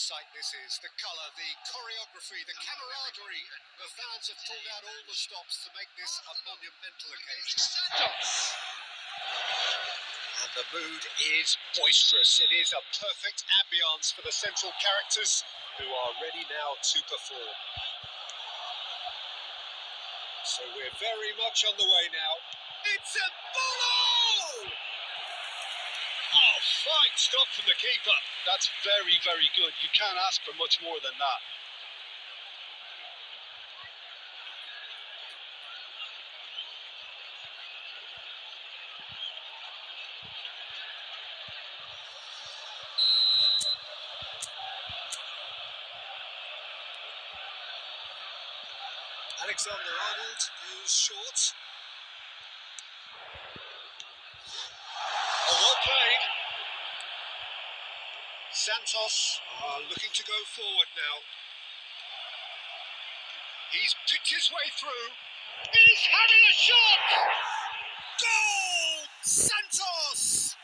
sight this is. The colour, the choreography, the camaraderie. The fans have pulled out all the stops to make this a monumental occasion. And the mood is boisterous. It is a perfect ambience for the central characters who are ready now to perform. So we're very much on the way now. It's a ball! Oh, fine stop from the keeper. That's very, very good. You can't ask for much more than that. Alexander-Arnold is short. Oh, well played. Santos are looking to go forward now. He's picked his way through. He's having a shot! Goal! Santos!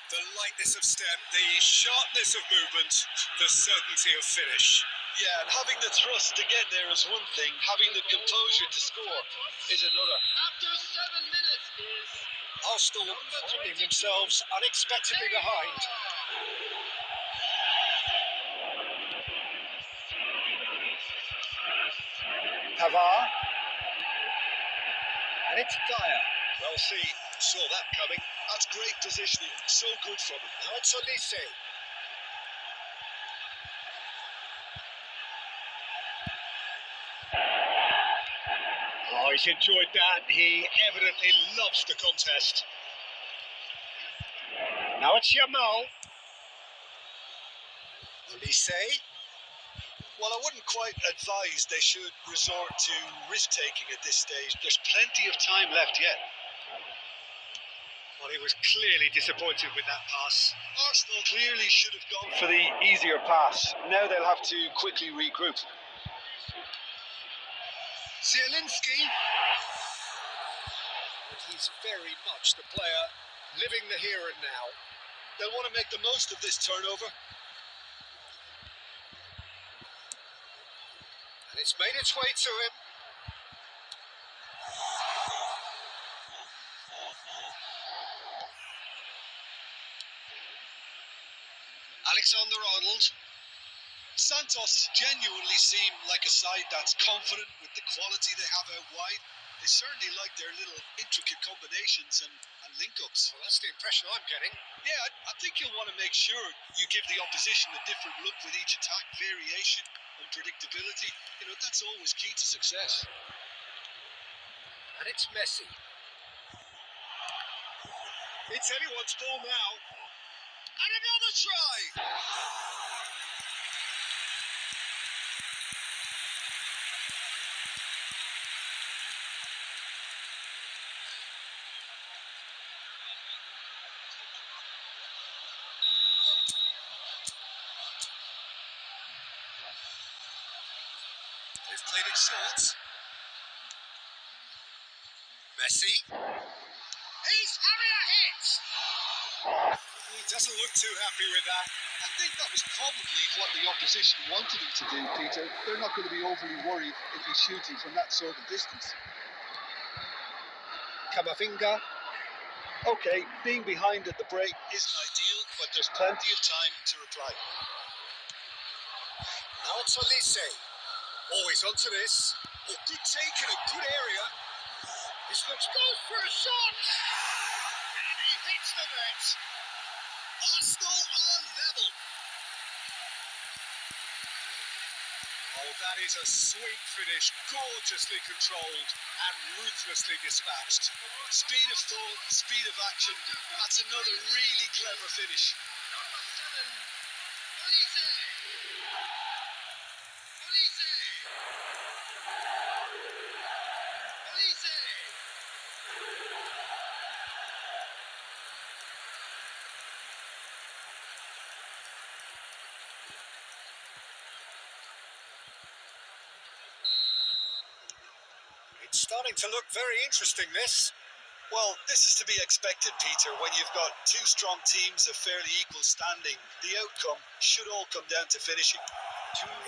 The lightness of step, the sharpness of movement, the certainty of finish. Yeah, and having the thrust to get there is one thing. Having the composure to score is another. After 7 minutes is Arsenal finding themselves unexpectedly behind. Pavard. And it's Dyer. Well, see, saw that coming. That's great positioning. So good from him. Now it's Olise. Oh, he's enjoyed that. He evidently loves the contest. Now it's Yamal. Olise. Well, I wouldn't quite advise they should resort to risk-taking at this stage. There's plenty of time left yet. Well, he was clearly disappointed with that pass. Arsenal clearly should have gone for the easier pass. Now they'll have to quickly regroup. Zielinski. And he's very much the player living the here and now. They'll want to make the most of this turnover. And it's made its way to him. Alexander-Arnold. Santos genuinely seem like a side that's confident with the quality they have out wide. They certainly like their little intricate combinations and link-ups. Well, that's the impression I'm getting. Yeah, I think you'll want to make sure you give the opposition a different look with each attack. Variation, unpredictability, that's always key to success. And it's Messi. It's anyone's ball now. And another try! They've played it short. Messi. He's having a hit! He doesn't look too happy with that. I think that was probably what the opposition wanted him to do, Peter. They're not going to be overly worried if he's shooting from that sort of distance. Camavinga. Okay, being behind at the break isn't ideal, but there's plenty of time to reply. Now it's Olise. Always onto this. Oh, good take in a good area. This looks goes for a shot. And he hits the net. Arsenal are level. Oh, that is a sweet finish. Gorgeously controlled and ruthlessly dispatched. Speed of thought, speed of action. That's another really clever finish. number 7, Olise. Olise. Olise. It's starting to look very interesting, this. Well, this is to be expected, Peter. When you've got two strong teams of fairly equal standing, the outcome should all come down to finishing.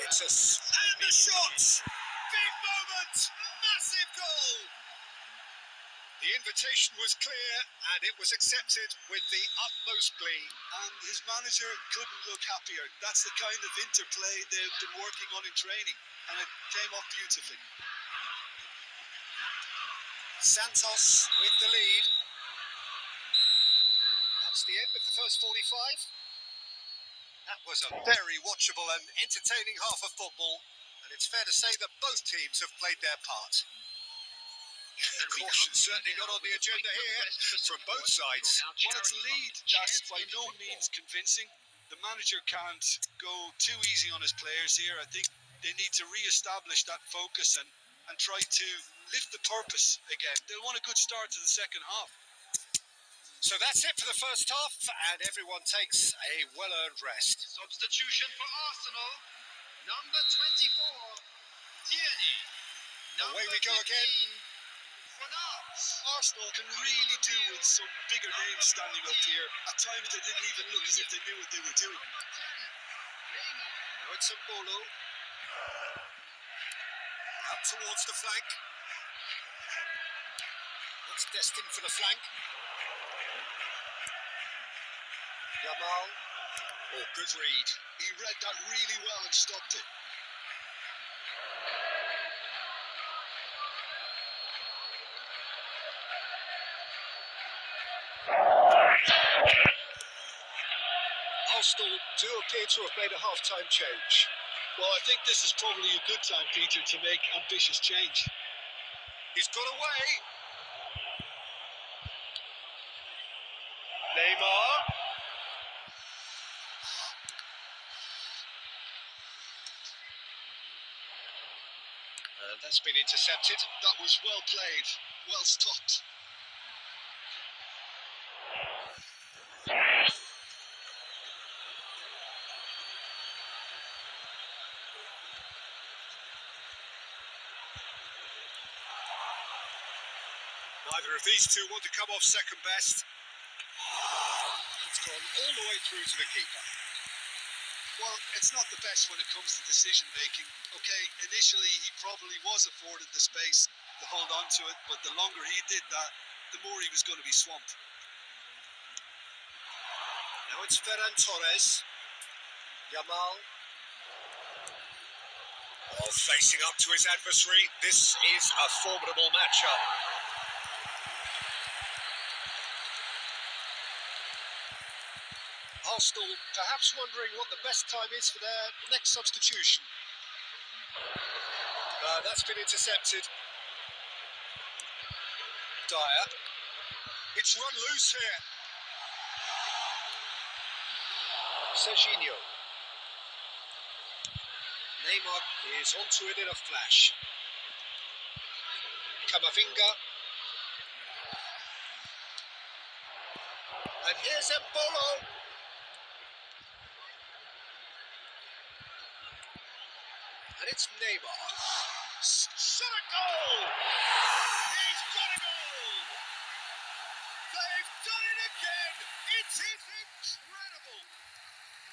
It's and the shot! Big moment! Massive goal! The invitation was clear and it was accepted with the utmost glee. And his manager couldn't look happier. That's the kind of interplay they've been working on in training, and it came off beautifully. Santos with the lead. That's the end of the first 45. That was a very watchable and entertaining half of football, and it's fair to say that both teams have played their part. Caution certainly not on the agenda here from both sides. Well, it's a lead that's by no means convincing. The manager can't go too easy on his players here. I think they need to re-establish that focus and try to lift the purpose again. They'll want a good start to the second half. So that's it for the first half, and everyone takes a well-earned rest. Substitution for Arsenal. Number 24, Tierney. Away we go again. Arsenal can really do with some bigger names standing up here. At times they didn't even look as if they knew what they were doing. Now it's Mbolo. Out towards the flank. That's destined for the flank. Yamal. Oh, good read. He read that really well and stopped it. Arsenal do appear to have made a half-time change. Well, I think this is probably a good time, Peter, to make ambitious change. He's got away. Neymar. And that's been intercepted. That was well played, well stopped. Neither of these two want to come off second best. It's gone all the way through to the keeper. Well, it's not the best when it comes to decision making. Okay, initially he probably was afforded the space to hold on to it, but the longer he did that, the more he was going to be swamped. Now it's Ferran Torres. Yamal. Oh, facing up to his adversary. This is a formidable matchup. Arsenal perhaps wondering what the best time is for their next substitution. That's been intercepted. Dyer. It's run loose here. Serginho. Neymar is onto it in a flash. Camavinga. And here's Mbolo. And it's Neymar. Shot a goal! He's got a goal! They've done it again! It is incredible!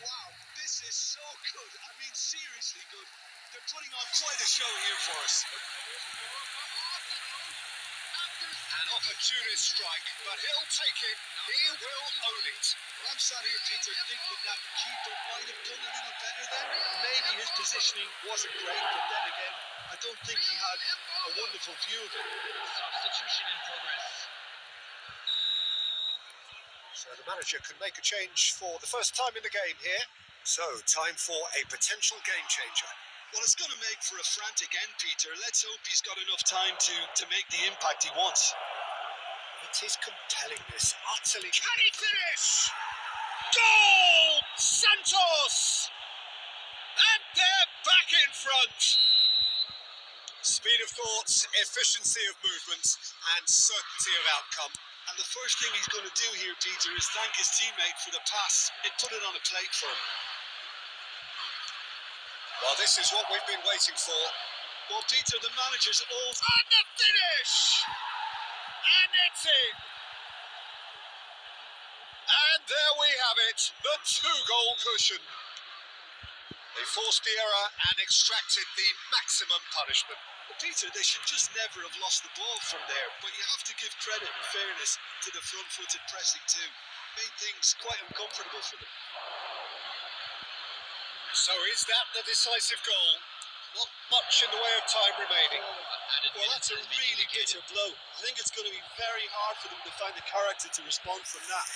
Wow, this is so good. I mean, seriously good. They're putting on quite a show here for us. An opportunist strike, but he'll take it. He will own it. Well, I'm sat here, Peter, thinking that the keeper might have done a little better there. Maybe his positioning wasn't great, but then again, I don't think he had a wonderful view of it. Substitution in progress. So the manager can make a change for the first time in the game here. So, time for a potential game changer. Well, it's going to make for a frantic end, Peter. Let's hope he's got enough time to make the impact he wants. It is compelling, this utterly. Can he finish? Goal! Santos! And they're back in front. Speed of thought, efficiency of movement, and certainty of outcome. And the first thing he's going to do here, Peter, is thank his teammate for the pass. It put it on a plate for him. Well, this is what we've been waiting for. Well, Peter, the manager's all... And the finish! And it's in. And there we have it, the 2-goal cushion. They forced the error and extracted the maximum punishment. Well, Peter, they should just never have lost the ball from there, but you have to give credit and fairness to the front-footed pressing too. Made things quite uncomfortable for them. So is that the decisive goal? Not much in the way of time remaining. Well, that's a really bitter blow. I think it's going to be very hard for them to find the character to respond from that.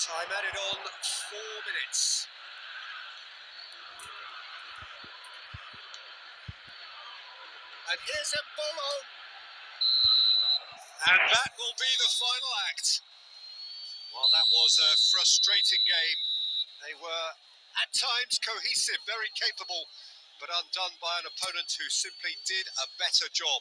Time added on 4 minutes. And here's Embolo. And that will be the final act. Well, that was a frustrating game. They were at times cohesive, very capable, but undone by an opponent who simply did a better job.